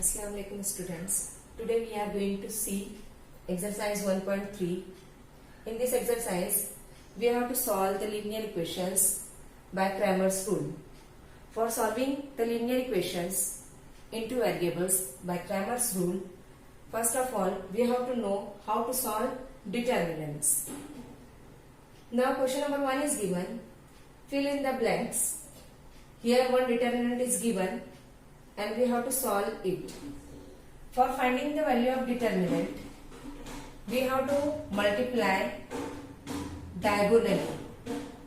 Assalamu alaikum students. Today we are going to see exercise 1.3. In this exercise we have to solve the linear equations by Cramer's rule. For solving the linear equations into variables by Cramer's rule, first of all we have to know how to solve determinants. Now question number 1 is given. Fill in the blanks. Here one determinant is given and we have to solve it. For finding the value of determinant, we have to multiply diagonally.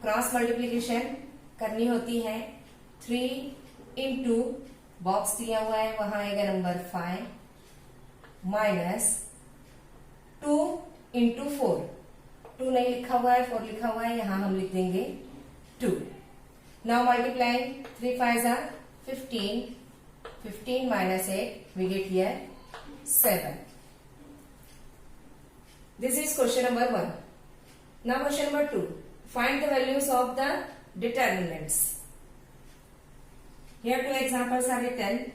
Cross multiplication करनी होती है. 3 into box दिया हुआ है वहां आएगा number 5 minus 2 into 4. 2 नहीं लिखा हुआ है, 4 लिखा हुआ है, यहां हम लिख देंगे 2. Now multiplying 3 5s are 15. 15 minus 8, we get here 7. This is question number 1. Now question number 2. Find the values of the determinants. Here two examples are written.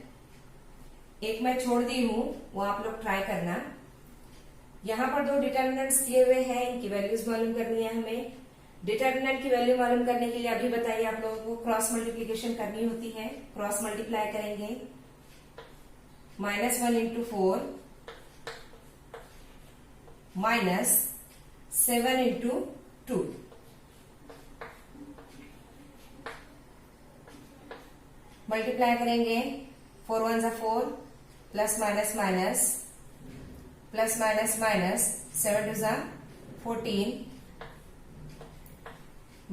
एक मैं छोड़ दी हूं, वो आप लोग ट्राई करना. यहां पर दो डिटर्मिनेंट्स दिए हुए हैं, इनकी वैल्यूज मालूम करनी है हमें. डिटर्मिनेंट की वैल्यू मालूम करने के लिए अभी बताइए आप लोगों को क्रॉस मल्टीप्लीकेशन करनी होती है. क्रॉस मल्टीप्लाई करेंगे. -1 into 4 minus 7 into 2. मल्टीप्लाई करेंगे. 4 1s are 4 plus minus minus plus minus minus 7 2s are 14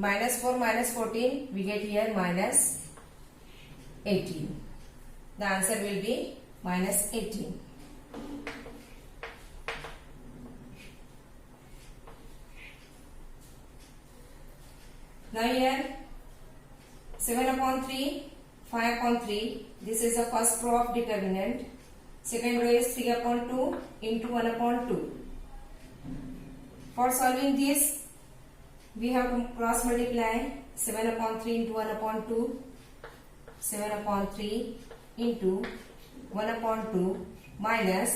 -4 minus 14 we get here minus 18. The answer will be minus 18. Now here 7/3 5/3, this is the first row of determinant. Second row is 3/2 into 1/2. For solving this we have to cross multiply. 7/3 into 1/2. 7/3 into 1/2 minus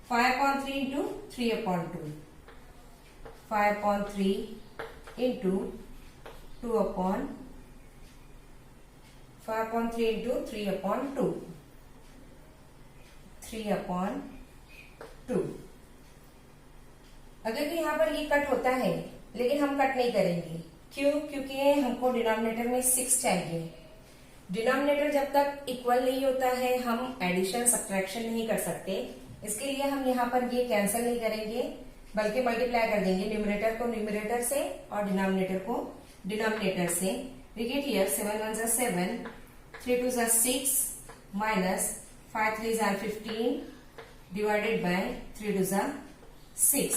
5/3 into 3/2. 5/3 into 2/5/3 into 3/2. 3/2. अगर यहाँ पर ये cut होता है लेकिन हम cut नहीं करेंगे. क्यों? क्योंकि हमको डिनोमिनेटर में 6 चाहिए. डिनोमिनेटर जब तक इक्वल नहीं होता है हम एडिशन सब्ट्रैक्शन नहीं कर सकते. इसके लिए हम यहाँ पर ये कैंसिल नहीं करेंगे बल्कि मल्टीप्लाई कर देंगे न्यूमरेटर को न्यूमरेटर से और डिनोमिनेटर को डिनोमिनेटर से. We get here 7 1s are 7 3 2s are 6 minus 5 3s are 15 divided by 3 2s are 6.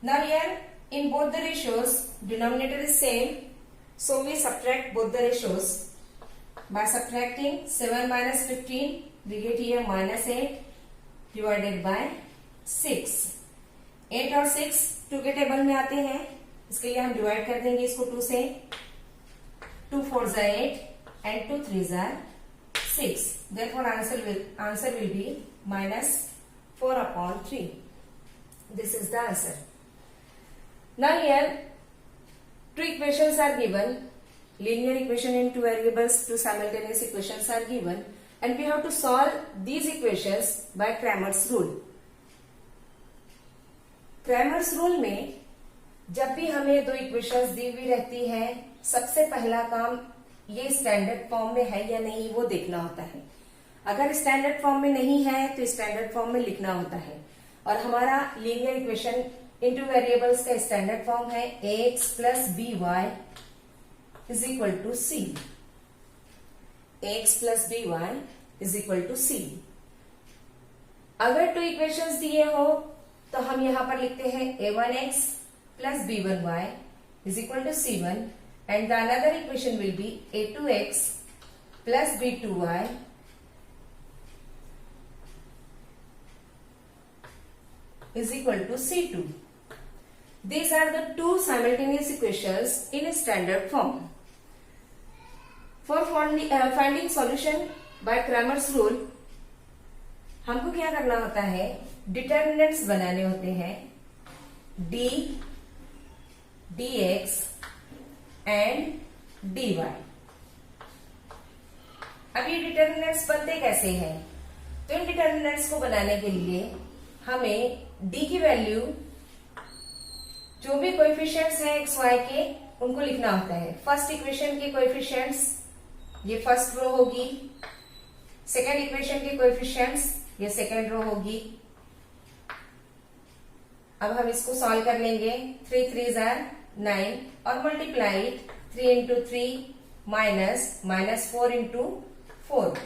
Now here in both the ratios denominator is same, so we subtract both the ratios. By subtracting 7 minus 15 we get here minus 8 divided by 6. 8 और 6 2 के table में आते हैं, इसके लिए हम divide कर देंगे इसको 2 से. 2 4s are 8 and 2 3s are 6. Therefore answer will be minus 4/3. This is the answer. Now here two equations are given. Linear equation in two variables, two simultaneous equations are given and we have to solve these equations by Cramer's rule. Cramer's rule में जब भी हमें दो equations दी हुई रहती है, सबसे पहला काम ये स्टैंडर्ड फॉर्म में है या नहीं वो देखना होता है. अगर स्टैंडर्ड फॉर्म में नहीं है तो स्टैंडर्ड फॉर्म में लिखना होता है. और हमारा लीनियर इक्वेशन इनटू वेरिएबल्स का स्टैंडर्ड फॉर्म है ax plus by is equal to c. ax plus by is equal to c. अगर टू इक्वेशंस दिए हो तो हम यहां पर लिखते हैं a1x plus b1y is equal to c1 and the another equation will be a2x plus b2y is equal to c2. These are the two simultaneous equations in a standard form. For finding solution by Cramer's rule, हमको क्या करना होता है, determinants बनाने होते हैं, D, dx and dy। अब ये डिटर्मिनेंट्स बनते कैसे हैं? तो इन डिटर्मिनेंट्स को बनाने के लिए हमें d की वैल्यू, जो भी कोएफिशिएंट्स हैं एक्स वाई के, उनको लिखना होता है। फर्स्ट इक्वेशन के कोएफिशिएंट्स ये फर्स्ट रो होगी, सेकेंड इक्वेशन के कोएफिशिएंट्स ये सेकेंड रो होगी। अब हम इसको सॉल्व कर लेंगे। 3 3 जार 9 और मल्टीप्लाई 3 इंटू 3 माइनस 4 इंटू 4।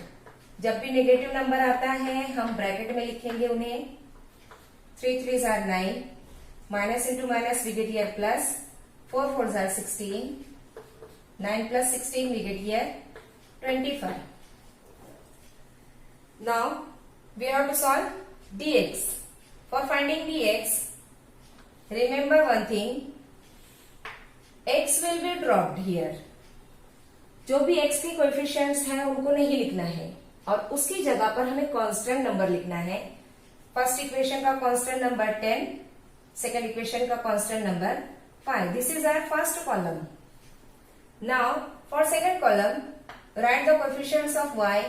जब भी नेगेटिव नंबर आता है हम ब्रैकेट में लिखेंगे उन्हें। 3 3 जार 9, minus into minus we get here plus, 4 4 जार 16, 9 plus 16 we get here 25। Now we have to solve dx. For finding dx, remember one thing, x will be dropped here. जो भी x के कोएफिशिएंट्स हैं उनको नहीं लिखना है और उसकी जगह पर हमें कांस्टेंट नंबर लिखना है। फर्स्ट इक्वेशन का कांस्टेंट नंबर 10, सेकेंड इक्वेशन का constant number 5। This is our first column. Now for second column, right the coefficients of y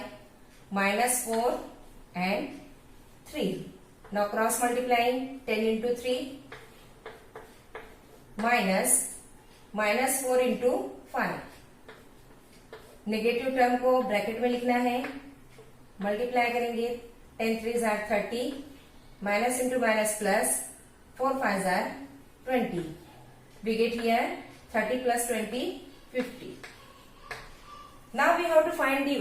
-4 and 3. Now cross multiplying 10 into 3 minus 4 into 5. Negative term को bracket में लिखना है, multiply करेंगे। 10 3 jar 30, minus into minus plus, 4 5 jar 20। We get here 30 plus 20 50. Now we have to find dy.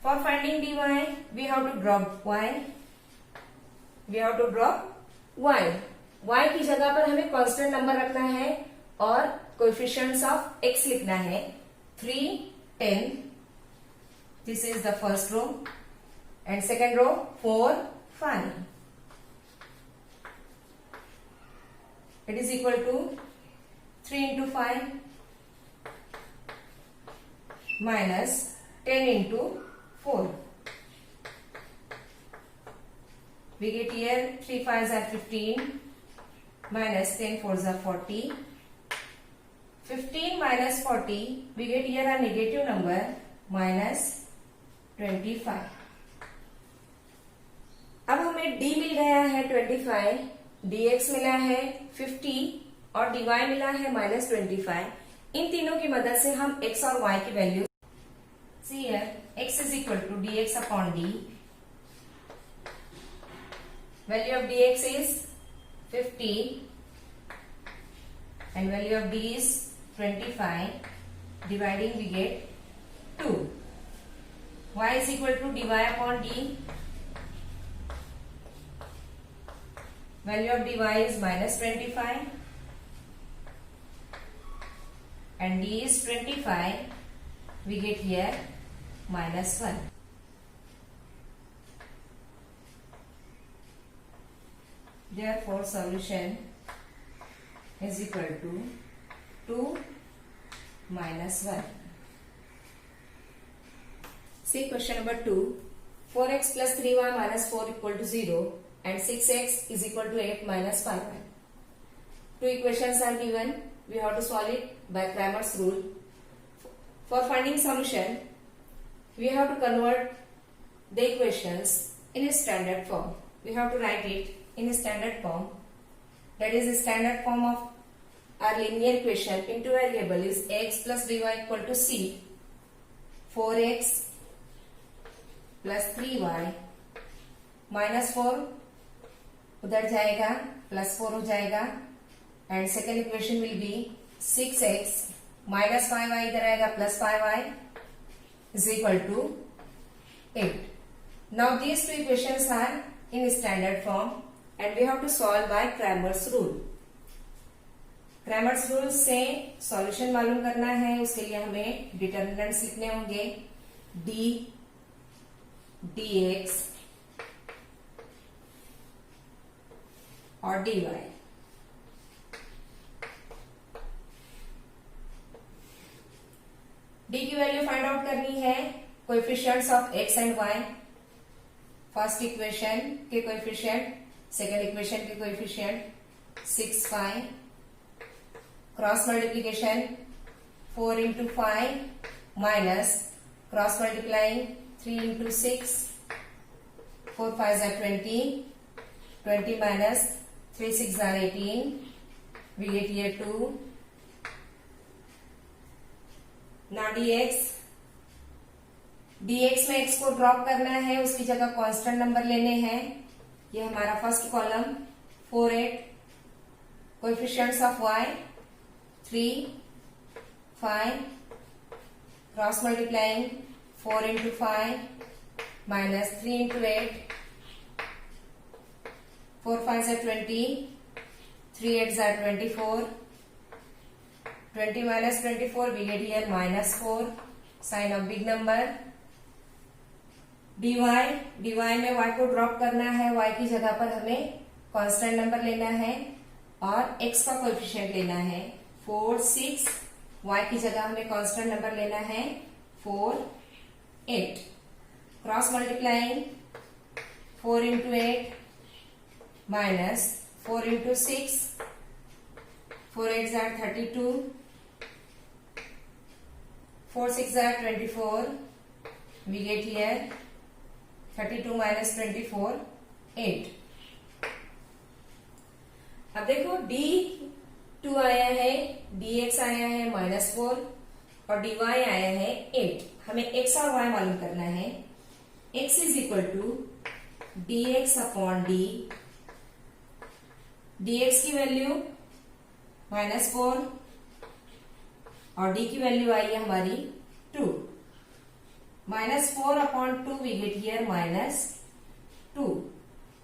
For finding dy, we have to drop y. We have to drop y. y की जगह पर हमें constant number रखना है और coefficients of x लिखना है। 3 10, this is the first row, and second row 4 5. It is equal to 3 into 5 minus 10 into 4. We get here 3 5s are 15 minus 10 4s are 40. 15 minus 40, we get here a negative number minus 25. अब हमें d मिल गया है 25, dx मिला है 50 और dy मिला है -25। इन तीनों की मदद से हम x और y की value, see here x is equal to dx upon d. Value of dx is 50 and value of d is 25. Dividing we get 2. Y is equal to dy upon d. Value of dy is -25 and d is 25. We get here -1. Therefore solution is equal to 2 minus 1. See question number 2. 4x plus 3y minus 4 equal to 0 and 6x is equal to 8 minus 5y. Two equations are given. We have to solve it by Cramer's rule. For finding solution, we have to convert the equations in a standard form. We have to write it in a standard form. That is, the standard form of our linear equation into variable is x plus dy equal to c. 4x plus 3y minus 4 उधर जाएगा, plus 4 हो जाएगा, and second equation will be 6x minus 5y इधर आएगा, plus 5y is equal to 8. Now these two equations are in standard form and we have to solve by Cramer's rule. Cramer's rule से solution मालूम करना है, उसके लिए हमें determinants लिखने होंगे d, dx और dy। d की वैल्यू फाइंड आउट करनी है coefficients of x and y। First equation के कोएफिशिएंट, सेकंड इक्वेशन के coefficient 6 5, cross multiplication 4 into 5 minus cross multiplying 3 into 6, 4 5s are 20, 20 minus 3 6 are 18, we get here 2. Now dx, dx में x को drop करना है, उसकी जगह कांस्टेंट नंबर लेने हैं। ये हमारा first column 4 8, coefficients of y 3 5, cross multiplying 4 into 5 minus 3 into 8, 4 5s are 20, 3 8s are 24, 20 minus 24 we get here minus 4, sign of big number। dy में y को ड्रॉप करना है, y की जगह पर हमें कांस्टेंट नंबर लेना है और x का कोएफिशिएंट लेना है 4 6, y की जगह हमें कांस्टेंट नंबर लेना है 4 8, cross multiplying 4 into 8 minus 4 into 6, 4 8s are 32, 4 6s are 24, we get here 32 minus 24 8। अब देखो d2 आया है, dx आया है -4 और dy आया है 8। हमें x और y मालूम करना है। x is equal to dx upon d, dx की वैल्यू -4 और d की वैल्यू आई है हमारी 2। -4 upon 2 we get here -2,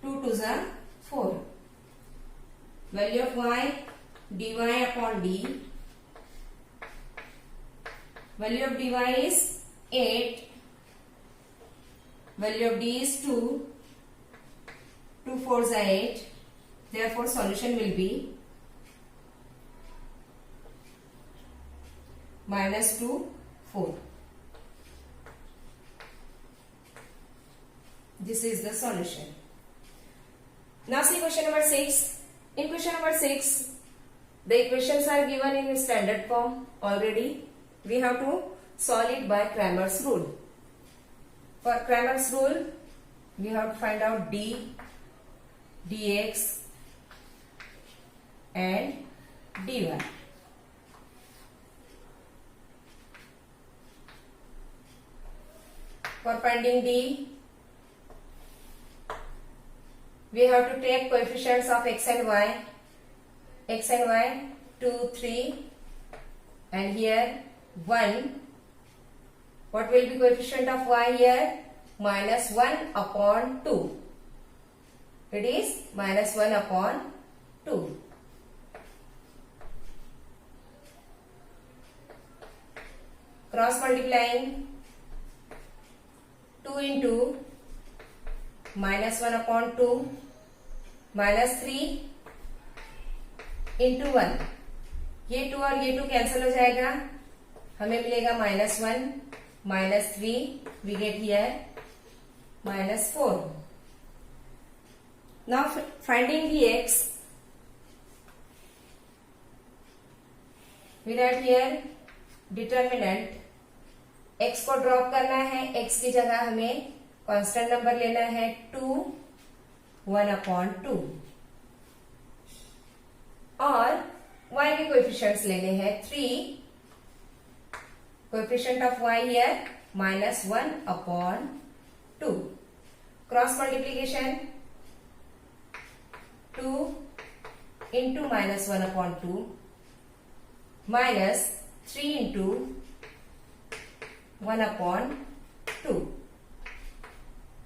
2 2s are 4। Value of y dy upon d, value of dy is 8, value of d is 2, 2 4s are 8, therefore solution will be -2 4। This is the solution. Now see question number 6. In question number 6, the equations are given in standard form already. We have to solve it by Cramer's rule. For Cramer's rule, we have to find out d, dx and dy. For finding d, we have to take coefficients of x and y, 2 3 and here 1. What will be coefficient of y here? -1 upon 2. It is -1 upon 2. Cross multiplying 2 into -1 upon 2, -3 into 1, ये 2 और ये 2 cancel हो जाएगा, हमें मिलेगा -1 -3, we get here -4। Now finding dx, we write here determinant, x को drop करना है, x की जगह हमें कांस्टेंट नंबर लेना है 2 1 upon 2 और y के कोएफिशिएंट्स लेने हैं 3, coefficient of y here -1 upon 2, cross multiplication 2 into -1 upon 2 -3 into 1 upon 2।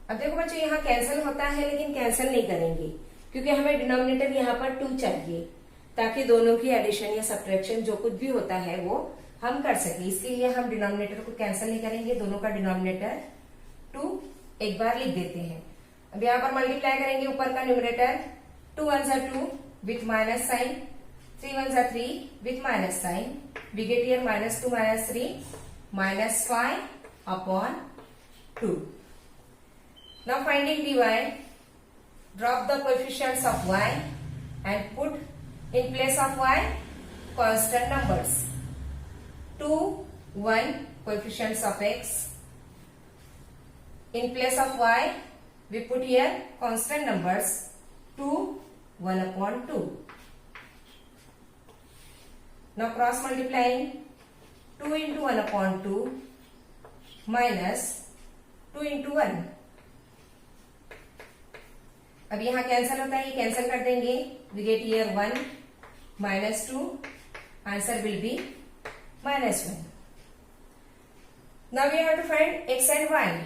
अब देखो बच्चों यहाँ कैंसिल होता है, लेकिन कैंसिल नहीं करेंगे क्योंकि हमें डिनोमिनेटर यहाँ पर 2 चाहिए ताकि दोनों की एडिशन या सब्ट्रैक्शन जो कुछ भी होता है वो हम कर सके। इसलिए हम डिनोमिनेटर को कैंसिल नहीं करेंगे, दोनों का डिनोमिनेटर 2 एक बार लिख देते हैं। अब यहाँ पर मल्टीप्लाई करेंगे ऊपर का numerator, 2 1s are 2 with minus sign, 3 1s are 3 with minus sign, we get here -2 -3 -5 upon 2। Now finding dy, drop the coefficients of y and put in place of y constant numbers. 2, 1 coefficients of x. In place of y, we put here constant numbers 2, 1 upon 2. Now cross multiplying 2 into 1 upon 2 minus 2 into 1. अब यहाँ cancel होता है, ये cancel कर देंगे. We get here 1 minus 2. Answer will be minus 1. Now we have to find x and y.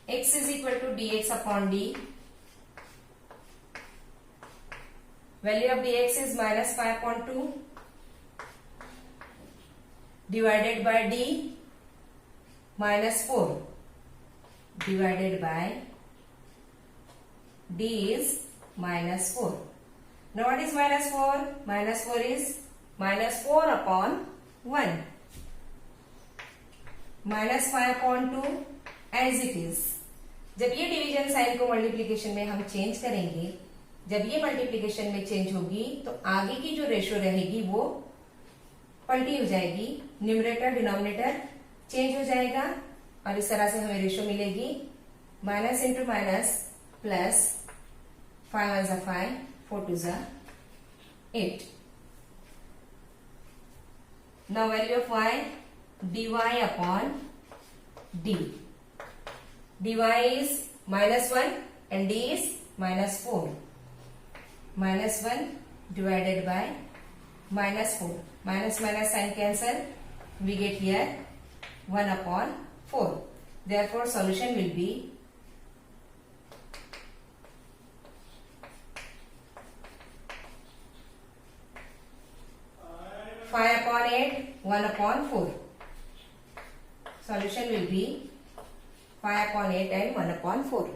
X is equal to dx upon d. Value of dx is minus 5.2 divided by d minus 4 divided by d is minus 4. Now what is minus 4? Minus 4 is minus 4 upon 1. Minus 5 upon 2 as it is. जब ये division sign को multiplication में हम change करेंगे, जब ये multiplication में change होगी तो आगे की जो रेशियो रहेगी वो पलटी हो जाएगी. न्यूमरेटर डिनोमिनेटर चेंज हो जाएगा और इस तरह से हमें रेशियो मिलेगी माइनस इंटू माइनस प्लस 5 1 ज़ा 5, 4 2 ज़ा 8. Now value of y, dy upon d. dy is minus 1 and d is minus 4. Minus 1 divided by minus 4. Minus minus sign cancel. We get here 1 upon 4. Therefore solution will be 5 upon 8, 1 upon 4. Solution will be 5 upon 8 and 1 upon 4.